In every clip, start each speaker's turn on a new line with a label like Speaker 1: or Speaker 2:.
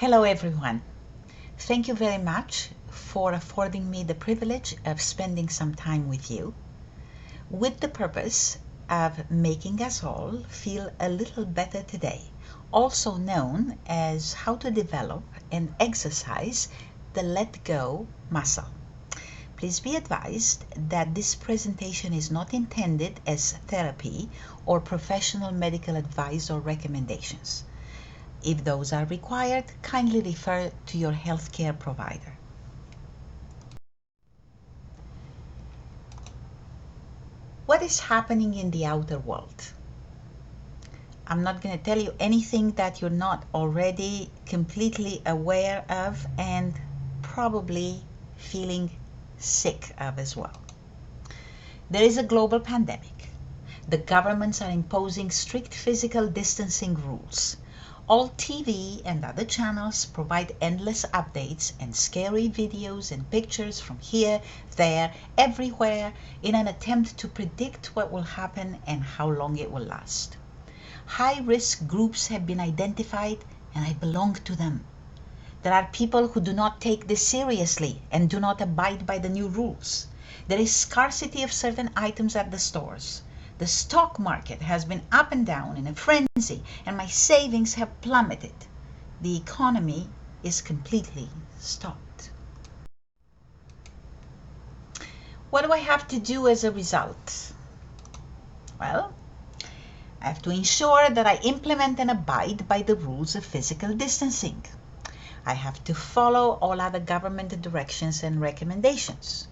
Speaker 1: Hello everyone. Thank you very much for affording me the privilege of spending some time with you with the purpose of making us all feel a little better today, also known as how to develop and exercise the let go muscle. Please be advised that this presentation is not intended as therapy or professional medical advice or recommendations. If those are required, kindly refer to your healthcare provider. What is happening in the outer world? I'm not going to tell you anything that you're not already completely aware of and probably feeling sick of as well. There is a global pandemic. The governments are imposing strict physical distancing rules. All TV and other channels provide endless updates and scary videos and pictures from here, there, everywhere in an attempt to predict what will happen and how long it will last. High-risk groups have been identified and I belong to them. There are people who do not take this seriously and do not abide by the new rules. There is scarcity of certain items at the stores. The stock market has been up and down in a frenzy, and my savings have plummeted. The economy is completely stopped. What do I have to do as a result? Well, I have to ensure that I implement and abide by the rules of physical distancing. I have to follow all other government directions and recommendations.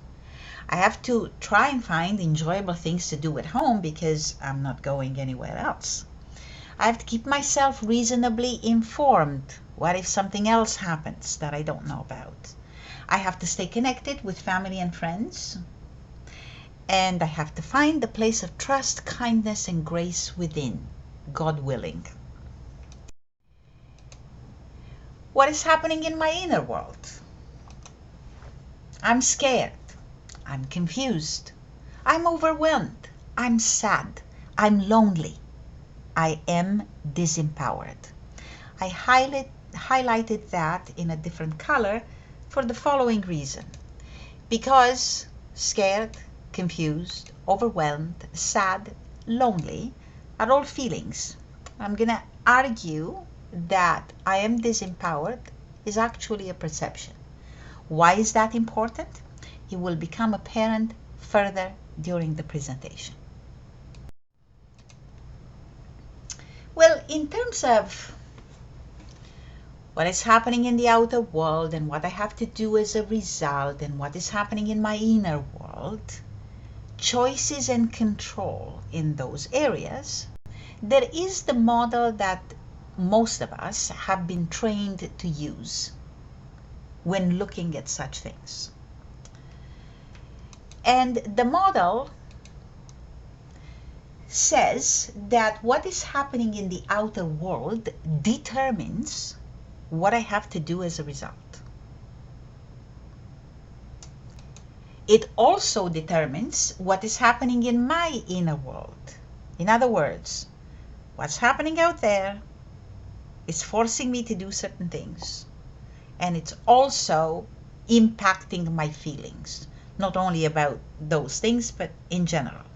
Speaker 1: I have to try and find enjoyable things to do at home because I'm not going anywhere else. I have to keep myself reasonably informed. What if something else happens that I don't know about? I have to stay connected with family and friends. And I have to find the place of trust, kindness, and grace within, God willing. What is happening in my inner world? I'm scared. I'm confused. I'm overwhelmed. I'm sad. I'm lonely. I am disempowered. I highlighted that in a different color for the following reason. Because scared, confused, overwhelmed, sad, lonely are all feelings. I'm going to argue that I am disempowered is actually a perception. Why is that important? It will become apparent further during the presentation. Well, in terms of what is happening in the outer world and what I have to do as a result and what is happening in my inner world, choices and control in those areas, there is the model that most of us have been trained to use when looking at such things. And the model says that what is happening in the outer world determines what I have to do as a result. It also determines what is happening in my inner world. In other words, what's happening out there is forcing me to do certain things. And it's also impacting my feelings. Not only about those things, but in general.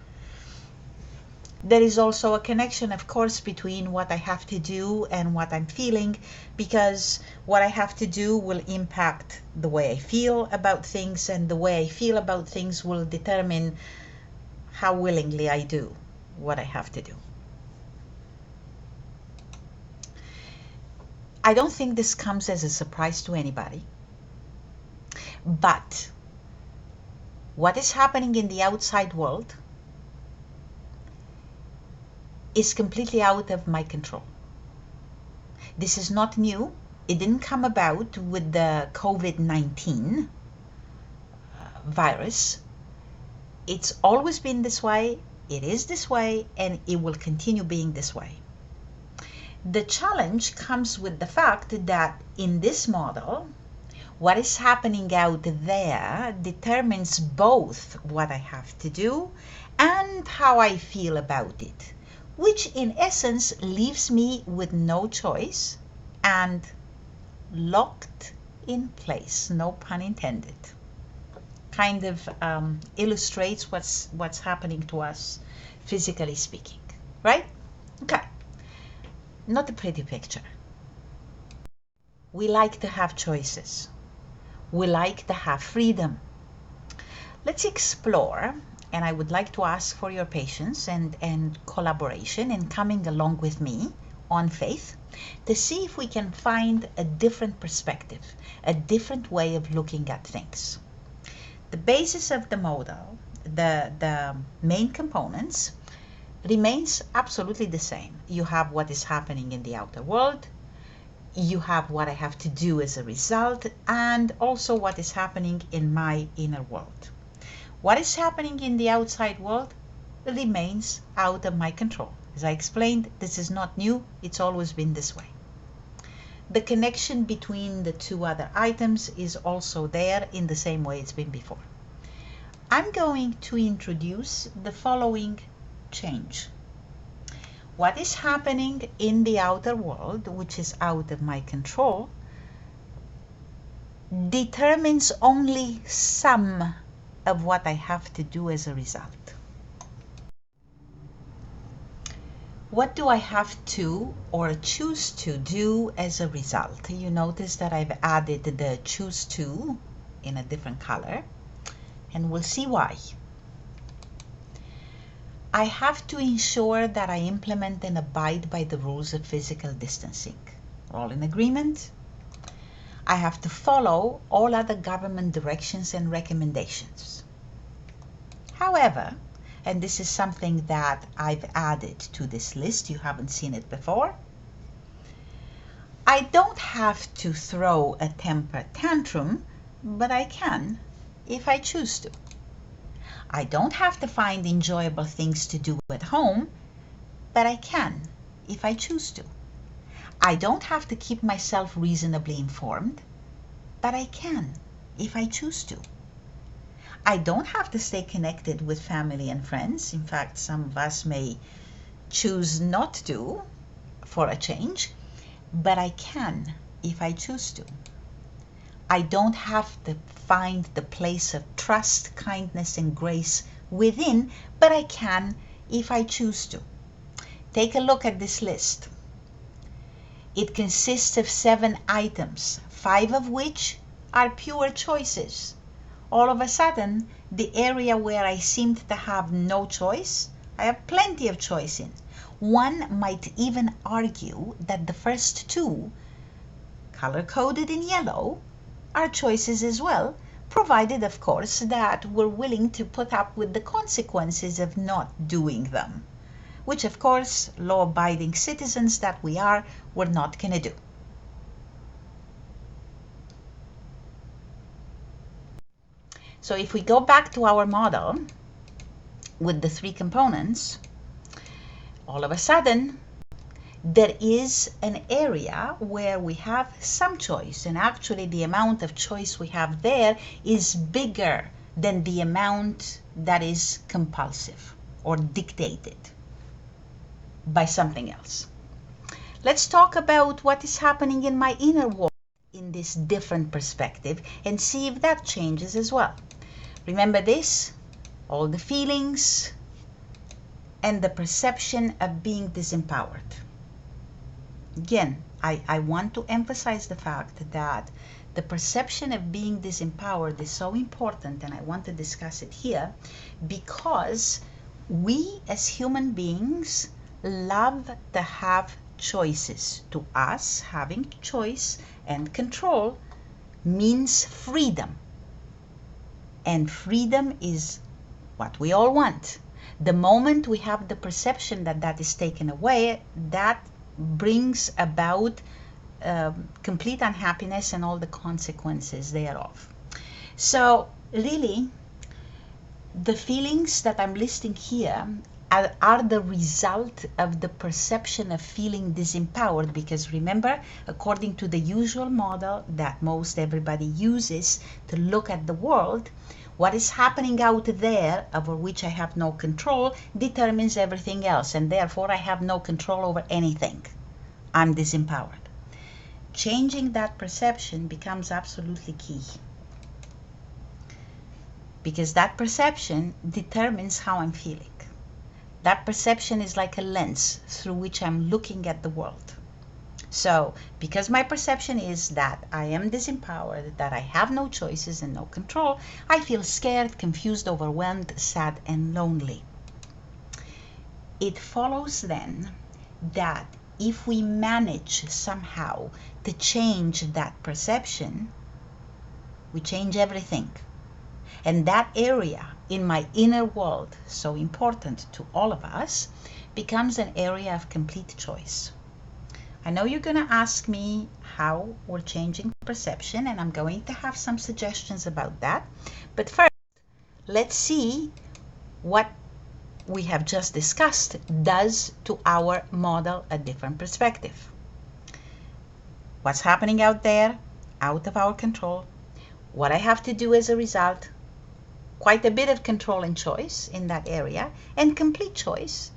Speaker 1: There is also a connection, of course, between what I have to do and what I'm feeling, because what I have to do will impact the way I feel about things, and the way I feel about things will determine how willingly I do what I have to do. I don't think this comes as a surprise to anybody, but what is happening in the outside world is completely out of my control. This is not new. It didn't come about with the COVID-19 virus. It's always been this way, it is this way, and it will continue being this way. The challenge comes with the fact that in this model, what is happening out there determines both what I have to do and how I feel about it, which in essence leaves me with no choice and locked in place, no pun intended. Kind of illustrates what's happening to us physically speaking, right? Okay, not a pretty picture. We like to have choices. We like to have freedom. Let's explore, and I would like to ask for your patience and collaboration in coming along with me on faith to see if we can find a different perspective, a different way of looking at things. The basis of the model, the main components, remains absolutely the same. You have what is happening in the outer world, you have what I have to do as a result, and also what is happening in my inner world. What is happening in the outside world remains out of my control. As I explained, this is not new, it's always been this way. The connection between the two other items is also there in the same way it's been before. I'm going to introduce the following change. What is happening in the outer world, which is out of my control, determines only some of what I have to do as a result. What do I have to or choose to do as a result? You notice that I've added the choose to in a different color, and we'll see why. I have to ensure that I implement and abide by the rules of physical distancing. We're all in agreement? I have to follow all other government directions and recommendations. However, and this is something that I've added to this list, you haven't seen it before, I don't have to throw a temper tantrum, but I can if I choose to. I don't have to find enjoyable things to do at home, but I can if I choose to. I don't have to keep myself reasonably informed, but I can if I choose to. I don't have to stay connected with family and friends. In fact, some of us may choose not to for a change, but I can if I choose to. I don't have to find the place of trust, kindness, and grace within, but I can if I choose to. Take a look at this list. It consists of 7 items, 5 of which are pure choices. All of a sudden, the area where I seemed to have no choice, I have plenty of choice in. One might even argue that the first 2, color-coded in yellow, are choices as well, provided, of course, that we're willing to put up with the consequences of not doing them, which, of course, law-abiding citizens that we are, we're not going to do. So if we go back to our model with the 3 components, all of a sudden, there is an area where we have some choice, and actually the amount of choice we have there is bigger than the amount that is compulsive or dictated by something else. Let's talk about what is happening in my inner world in this different perspective and see if that changes as well. Remember this, all the feelings and the perception of being disempowered. Again, I want to emphasize the fact that the perception of being disempowered is so important, and I want to discuss it here because we as human beings love to have choices. To us, having choice and control means freedom. And freedom is what we all want. The moment we have the perception that that is taken away, that brings about complete unhappiness and all the consequences thereof. So really, the feelings that I'm listing here are the result of the perception of feeling disempowered, because remember, according to the usual model that most everybody uses to look at the world, what is happening out there over which I have no control determines everything else, and therefore I have no control over anything. I'm disempowered. changing that perception becomes absolutely key, because that perception determines how I'm feeling. That perception is like a lens through which I'm looking at the world. So because my perception is that I am disempowered, that I have no choices and no control, I feel scared, confused, overwhelmed, sad, and lonely. It follows then that if we manage somehow to change that perception, we change everything. And that area in my inner world, so important to all of us, becomes an area of complete choice. I know you're going to ask me how we're changing perception, and I'm going to have some suggestions about that. But first, let's see what we have just discussed does to our model a different perspective. What's happening out there, out of our control, what I have to do as a result, quite a bit of control and choice in that area, and complete choice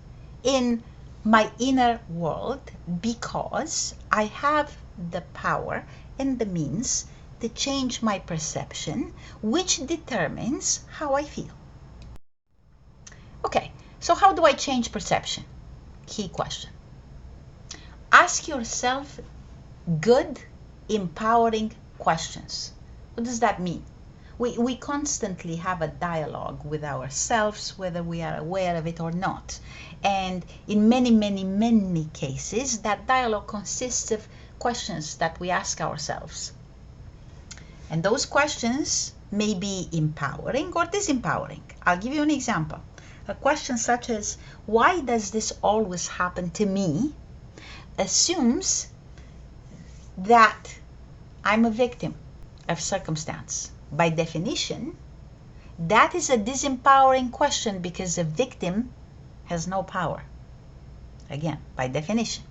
Speaker 1: in my inner world, because I have the power and the means to change my perception, which determines how I feel. Okay, so how do I change perception? Key question. Ask yourself good, empowering questions. What does that mean? We constantly have a dialogue with ourselves, whether we are aware of it or not. And in many, many, many cases, that dialogue consists of questions that we ask ourselves. And those questions may be empowering or disempowering. I'll give you an example. A question such as, why does this always happen to me? Assumes that I'm a victim of circumstance. By definition, that is a disempowering question, because the victim has no power. Again, by definition.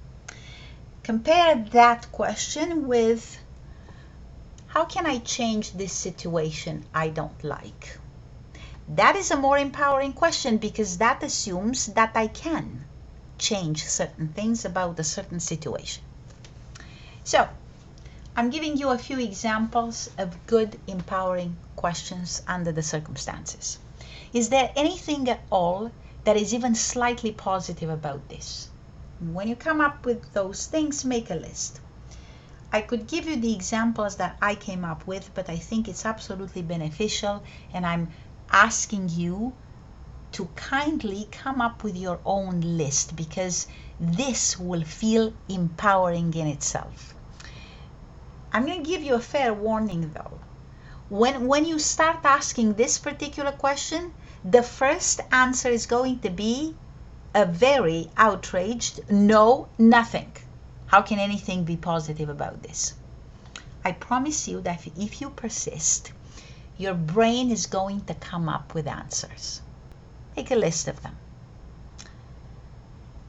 Speaker 1: Compare that question with, how can I change this situation I don't like? That is a more empowering question, because that assumes that I can change certain things about a certain situation. So, I'm giving you a few examples of good, empowering questions under the circumstances. Is there anything at all that is even slightly positive about this? When you come up with those things, make a list. I could give you the examples that I came up with, but I think it's absolutely beneficial, and I'm asking you to kindly come up with your own list, because this will feel empowering in itself. I'm going to give you a fair warning though. When you start asking this particular question, the first answer is going to be a very outraged no, nothing. How can anything be positive about this? I promise you that if you persist, your brain is going to come up with answers. Make a list of them.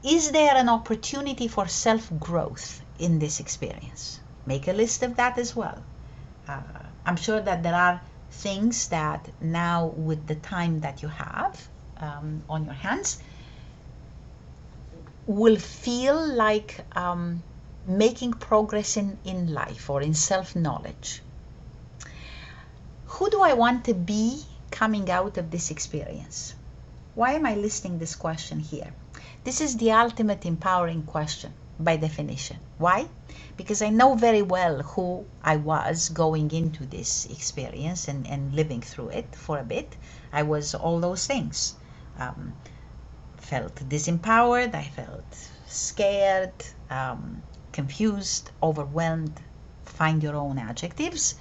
Speaker 1: Is there an opportunity for self-growth in this experience? Make a list of that as well. I'm sure that there are things that now, with the time that you have on your hands, will feel like making progress in life or in self-knowledge. Who do I want to be coming out of this experience? Why am I listing this question here? This is the ultimate empowering question by definition. Why? Because I know very well who I was going into this experience and living through it for a bit. I was all those things. Felt disempowered, I felt scared, confused, overwhelmed, find your own adjectives.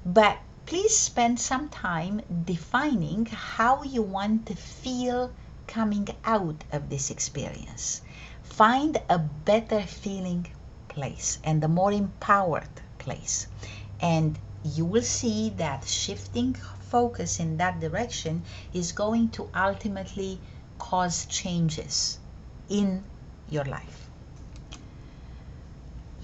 Speaker 1: But please spend some time defining how you want to feel coming out of this experience. Find a better feeling place and a more empowered place. And you will see that shifting focus in that direction is going to ultimately cause changes in your life.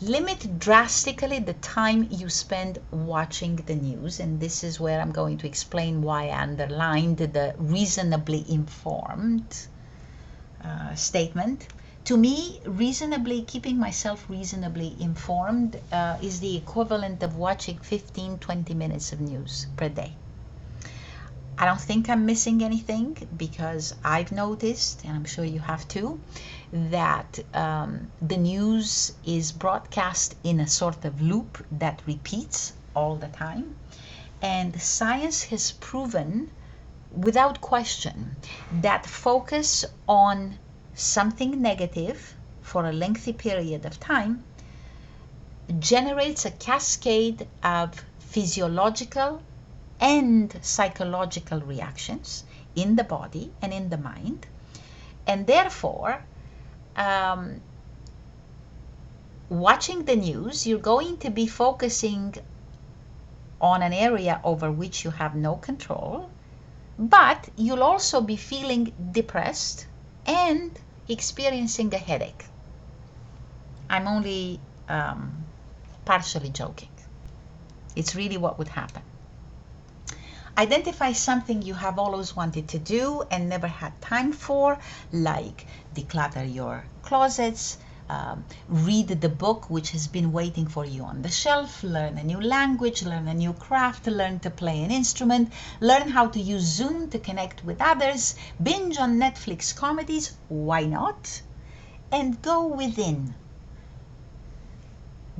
Speaker 1: Limit drastically the time you spend watching the news, and this is where I'm going to explain why I underlined the reasonably informed statement. To me, keeping myself reasonably informed is the equivalent of watching 15-20 minutes of news per day. I don't think I'm missing anything, because I've noticed, and I'm sure you have too, that the news is broadcast in a sort of loop that repeats all the time. And science has proven, without question, that focus on something negative for a lengthy period of time generates a cascade of physiological and psychological reactions in the body and in the mind. And therefore, watching the news, you're going to be focusing on an area over which you have no control, but you'll also be feeling depressed and experiencing a headache. I'm only partially joking. It's really what would happen. Identify something you have always wanted to do and never had time for, like declutter your closets, read the book which has been waiting for you on the shelf, learn a new language, learn a new craft, learn to play an instrument, learn how to use Zoom to connect with others, binge on Netflix comedies, why not? And go within.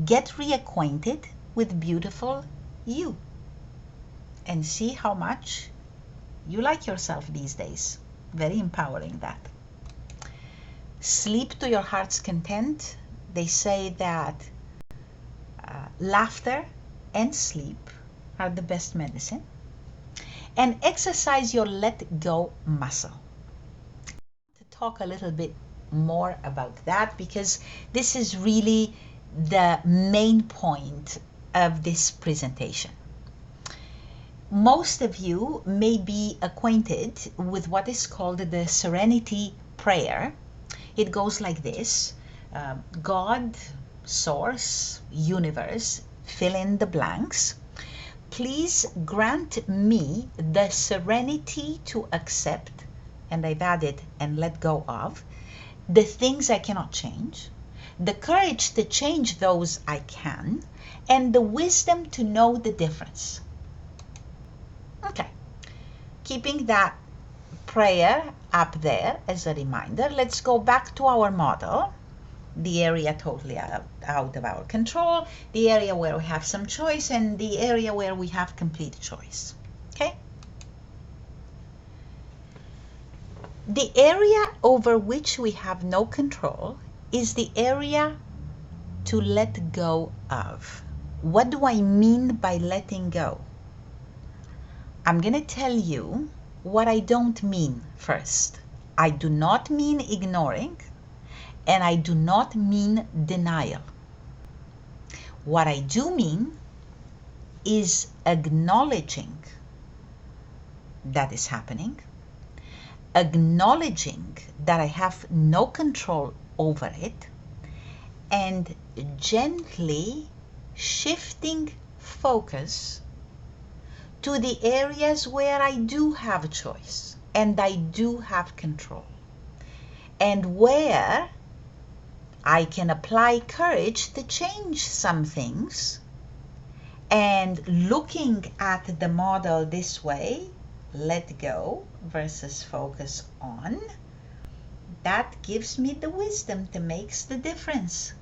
Speaker 1: Get reacquainted with beautiful you. And see how much you like yourself these days. Very empowering, that. Sleep to your heart's content. They say that laughter and sleep are the best medicine. And exercise your let go muscle. To talk a little bit more about that, because this is really the main point of this presentation. Most of you may be acquainted with what is called the Serenity Prayer. It goes like this: God, Source, Universe, fill in the blanks. Please grant me the serenity to accept, and I've added and let go of, the things I cannot change, the courage to change those I can, and the wisdom to know the difference. Okay, keeping that prayer up there as a reminder, let's go back to our model, the area totally out of our control, the area where we have some choice, and the area where we have complete choice. Okay? The area over which we have no control is the area to let go of. What do I mean by letting go? I'm going to tell you what I don't mean first. I do not mean ignoring, and I do not mean denial. What I do mean is acknowledging that is happening, acknowledging that I have no control over it, and gently shifting focus to the areas where I do have a choice and I do have control, and where I can apply courage to change some things. And looking at the model this way, let go versus focus on, that gives me the wisdom to make the difference.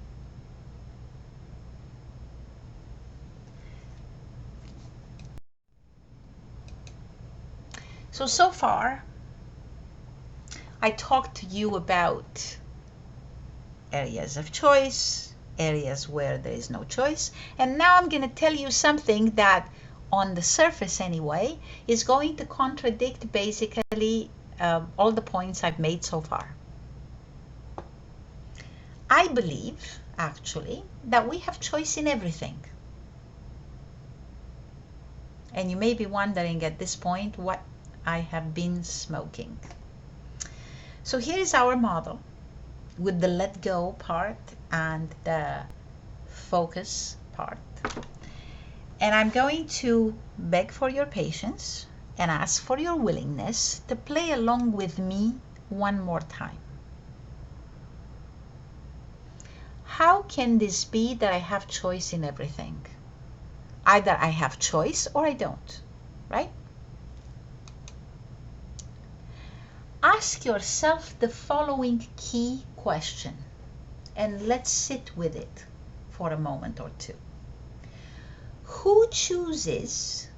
Speaker 1: So far, I talked to you about areas of choice, areas where there is no choice, and now I'm going to tell you something that, on the surface anyway, is going to contradict basically all the points I've made so far. I believe, actually, that we have choice in everything. And you may be wondering at this point what I have been smoking. So here is our model with the let go part and the focus part. And I'm going to beg for your patience and ask for your willingness to play along with me one more time. How can this be that I have choice in everything? Either I have choice or I don't, right? Ask yourself the following key question, and let's sit with it for a moment or two. Who chooses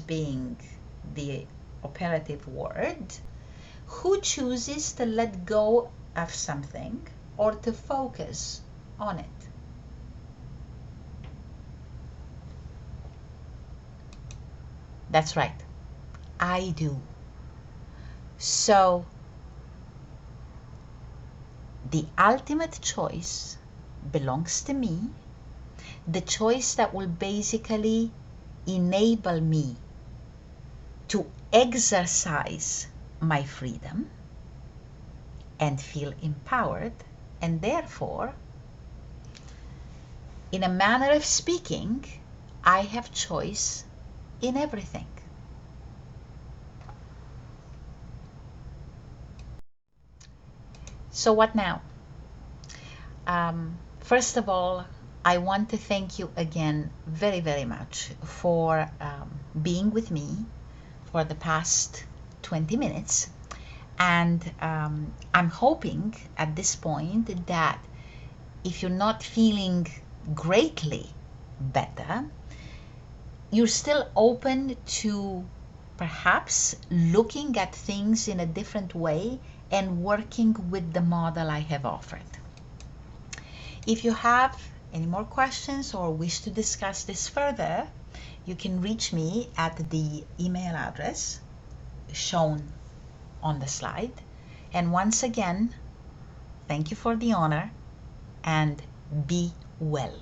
Speaker 1: being the operative word, who chooses to let go of something or to focus on it? That's right, I do. So the ultimate choice belongs to me, the choice that will basically enable me to exercise my freedom and feel empowered, and therefore, in a manner of speaking, I have choice in everything. So what now? First of all, I want to thank you again very, very much for being with me for the past 20 minutes. And I'm hoping at this point that if you're not feeling greatly better, you're still open to perhaps looking at things in a different way and working with the model I have offered. If you have any more questions or wish to discuss this further, you can reach me at the email address shown on the slide. And once again, thank you for the honor and be well.